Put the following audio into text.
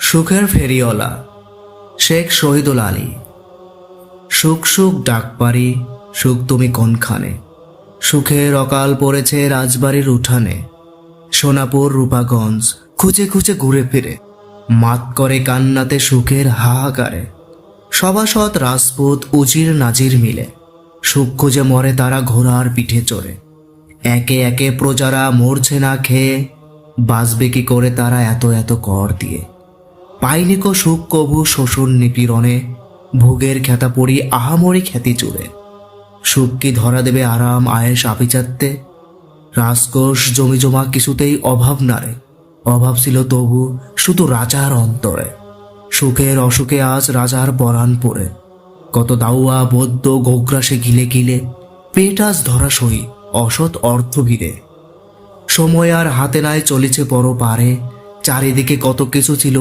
সুখের ফেরিওয়ালা শেখ শহীদুল আলী। সুখ সুখ ডাকপারি, সুখ তুমি কোনখানে? সুখের অকাল পড়েছে রাজবাড়ির উঠানে। সোনাপুর রূপাগঞ্জ খুঁজে খুঁজে ঘুরে ফিরে মাত করে কান্নাতে সুখের হাহাকারে। সভাসদ রাজপুত উজির নাজির মিলে সুখ খুঁজে মরে তারা ঘোড়ার পিঠে চড়ে। একে একে প্রজারা মরছে না খেয়ে, বাঁচবে কি করে তারা এত এত কর দিয়ে? পাইনি কো সুখ কভু শোষণ নিপীড়নে, ভোগের খ্যাতা পড়ি আহামরি খ্যাতি জুড়ে। সুখ কি ধরা দেবে আরাম আয়েস আভিজাত্যে? রাজকোষ জমি জমা কিছুতেই অভাব নারে, অভাব ছিল তবু শুধু রাজার অন্তরে। সুখের অসুখে আজ রাজার পরাণ পড়ে, কত দাউয়া বৌদ্ধ গোগ্রাসে গিলে গিলে পেট আজ ধরাশয়ী অসৎ অর্থ ভিড়ে। সময় আর হাতে নাই চলেছে বড় পারে, চারিদিকে কত কিছু ছিল